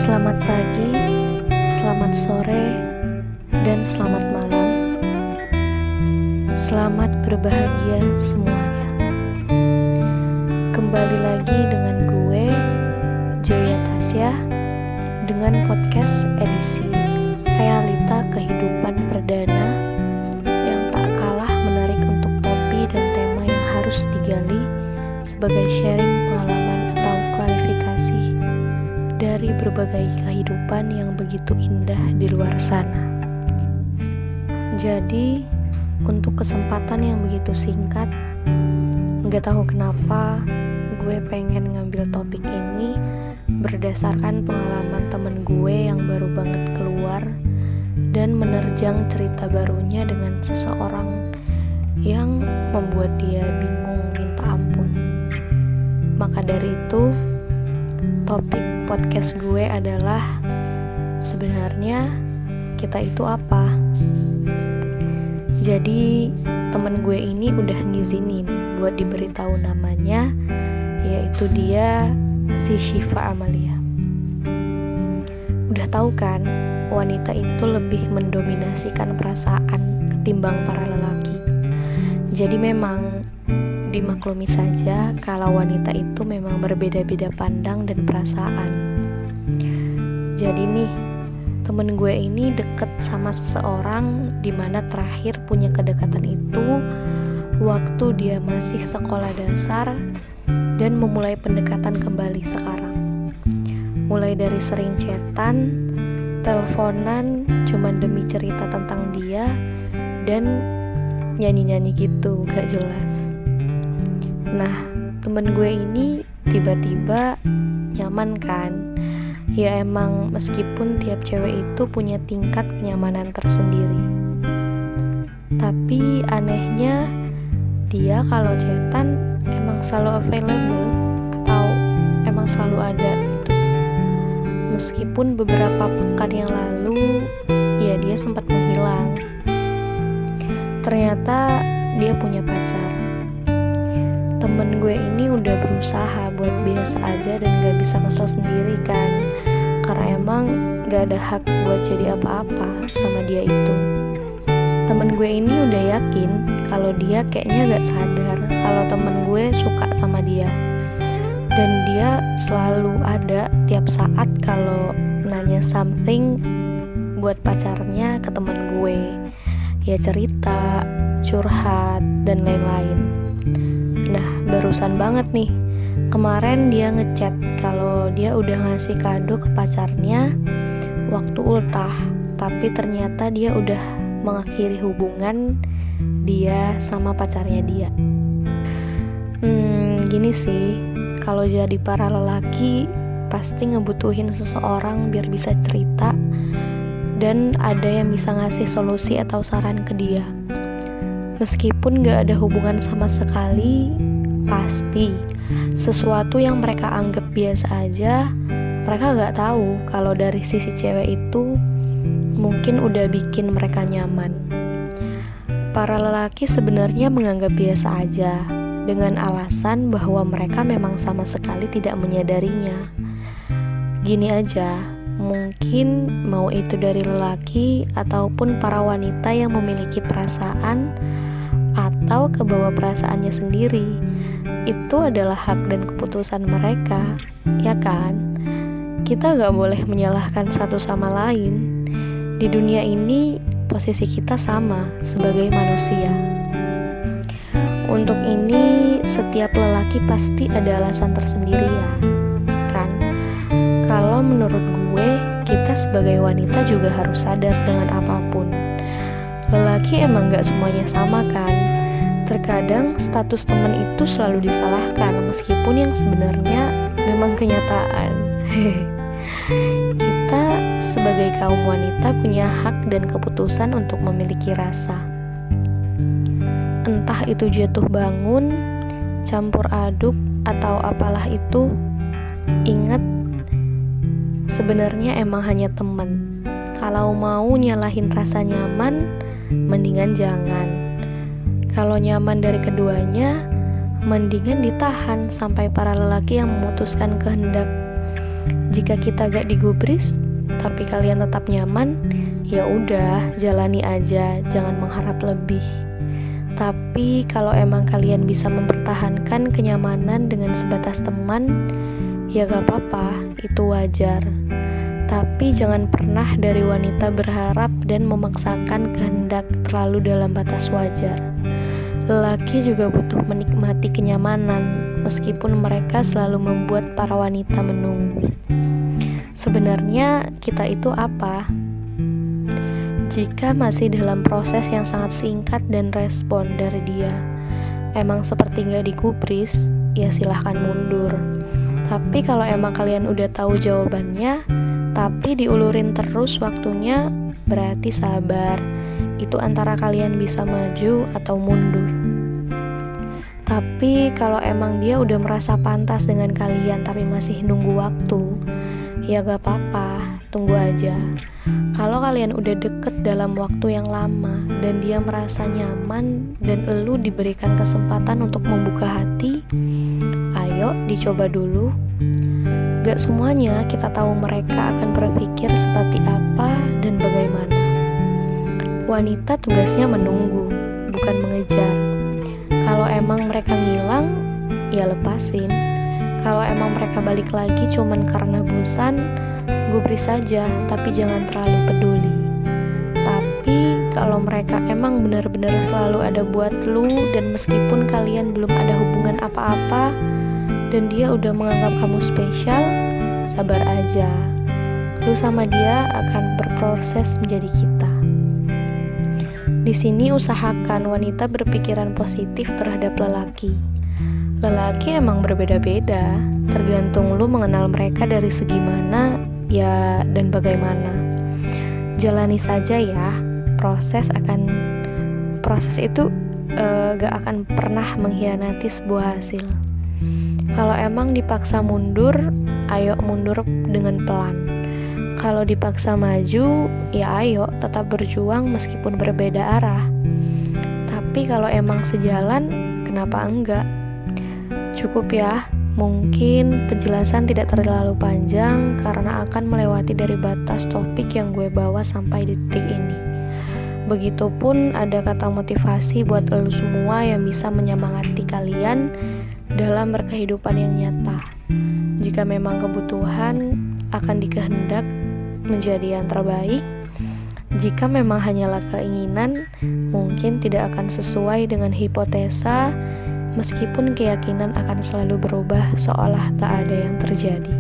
Selamat pagi, selamat sore, dan selamat malam. Selamat berbahagia semuanya. Kembali lagi dengan gue, Jaya Tasya, dengan podcast edisi Realita Kehidupan Perdana yang tak kalah menarik untuk topik dan tema yang harus digali sebagai sharing pengalaman atau klarifikasi dari berbagai kehidupan yang begitu indah di luar sana. Jadi, untuk kesempatan yang begitu singkat, gak tahu kenapa gue pengen ngambil topik ini berdasarkan pengalaman temen gue yang baru banget keluar dan menerjang cerita barunya dengan seseorang yang membuat dia bingung minta ampun. Maka dari itu, topik podcast gue adalah sebenarnya kita itu apa? Jadi temen gue ini udah ngizinin buat diberitahu namanya, yaitu dia si Syifa Amalia. Udah tahu kan, wanita itu lebih mendominasikan perasaan ketimbang para lelaki. Jadi memang dimaklumi saja kalau wanita itu memang berbeda-beda pandang dan perasaan. Jadi nih, temen gue ini deket sama seseorang dimana terakhir punya kedekatan itu waktu dia masih sekolah dasar dan memulai pendekatan kembali sekarang. Mulai dari sering chatan, teleponan cuman demi cerita tentang dia, dan nyanyi-nyanyi gitu gak jelas. Nah, temen gue ini tiba-tiba nyaman kan? Ya emang meskipun tiap cewek itu punya tingkat kenyamanan tersendiri. Tapi anehnya dia kalau chatan emang selalu available atau emang selalu ada gitu. Meskipun beberapa pekan yang lalu ya dia sempat menghilang. Ternyata dia punya pacar. Temen gue ini udah berusaha buat biasa aja dan gak bisa ngesel sendiri kan, karena emang gak ada hak buat jadi apa-apa sama dia itu. Temen gue ini udah yakin kalau dia kayaknya gak sadar kalau temen gue suka sama dia, dan dia selalu ada tiap saat kalau nanya something buat pacarnya ke temen gue, ya cerita, curhat, dan lain-lain. Nah, barusan banget nih, kemarin dia ngechat kalau dia udah ngasih kado ke pacarnya waktu ultah, tapi ternyata dia udah mengakhiri hubungan dia sama pacarnya dia. Gini sih, kalau jadi para lelaki pasti ngebutuhin seseorang biar bisa cerita dan ada yang bisa ngasih solusi atau saran ke dia. Meskipun gak ada hubungan sama sekali, pasti sesuatu yang mereka anggap biasa aja, mereka gak tahu kalau dari sisi cewek itu mungkin udah bikin mereka nyaman. Para lelaki sebenarnya menganggap biasa aja, dengan alasan bahwa mereka memang sama sekali tidak menyadarinya. Gini aja, mungkin mau itu dari lelaki ataupun para wanita yang memiliki perasaan atau kebawa perasaannya sendiri, itu adalah hak dan keputusan mereka, ya kan? Kita gak boleh menyalahkan satu sama lain. Di dunia ini, posisi kita sama sebagai manusia. Untuk ini, setiap lelaki pasti ada alasan tersendiri ya, kan? Kalau menurut gue, kita sebagai wanita juga harus sadar dengan apapun. Lelaki emang gak semuanya sama kan? Terkadang status teman itu selalu disalahkan, meskipun yang sebenarnya memang kenyataan. Kita sebagai kaum wanita punya hak dan keputusan untuk memiliki rasa. Entah itu jatuh bangun, campur aduk, atau apalah itu, ingat, sebenarnya emang hanya teman. Kalau mau nyalahin rasa nyaman, mendingan jangan. Kalau nyaman dari keduanya, mendingan ditahan sampai para lelaki yang memutuskan kehendak Jika kita gak digubris, tapi kalian tetap nyaman, ya udah, jalani aja, jangan mengharap lebih. Tapi kalau emang kalian bisa mempertahankan kenyamanan dengan sebatas teman, ya gak apa-apa, itu wajar. Tapi jangan pernah dari wanita berharap dan memaksakan kehendak terlalu dalam batas wajar. Lelaki juga butuh menikmati kenyamanan, meskipun mereka selalu membuat para wanita menunggu. Sebenarnya kita itu apa? Jika masih dalam proses yang sangat singkat dan respon dari dia emang seperti gak digubris, ya silahkan mundur. Tapi kalau emang kalian udah tahu jawabannya, tapi diulurin terus waktunya, berarti sabar. Itu antara kalian bisa maju atau mundur. Tapi kalau emang dia udah merasa pantas dengan kalian tapi masih nunggu waktu, ya gak apa-apa, tunggu aja. Kalau kalian udah deket dalam waktu yang lama dan dia merasa nyaman dan elu diberikan kesempatan untuk membuka hati, ayo dicoba dulu. Gak semuanya kita tahu mereka akan berpikir seperti apa dan bagaimana. Wanita tugasnya menunggu, bukan mengejar. Kalau emang mereka ngilang, ya lepasin. Kalau emang mereka balik lagi cuman karena bosan, gubris saja, tapi jangan terlalu peduli. Tapi kalau mereka emang benar-benar selalu ada buat lu, dan meskipun kalian belum ada hubungan apa-apa dan dia udah menganggap kamu spesial, sabar aja. Lu sama dia akan berproses menjadi kita. Di sini usahakan wanita berpikiran positif terhadap lelaki. Lelaki emang berbeda-beda, tergantung lu mengenal mereka dari segi mana, ya, dan bagaimana. Jalani saja ya, proses itu gak akan pernah mengkhianati sebuah hasil. Kalau emang dipaksa mundur, ayo mundur dengan pelan. Kalau dipaksa maju, ya ayo tetap berjuang meskipun berbeda arah. Tapi kalau emang sejalan, kenapa enggak? Cukup ya, mungkin penjelasan tidak terlalu panjang karena akan melewati dari batas topik yang gue bawa sampai di titik ini. Begitupun ada kata motivasi buat elu semua yang bisa menyemangati kalian dalam berkehidupan yang nyata. Jika memang kebutuhan akan dikehendak menjadi yang terbaik. Jika memang hanyalah keinginan, mungkin tidak akan sesuai dengan hipotesa, meskipun keyakinan akan selalu berubah seolah tak ada yang terjadi.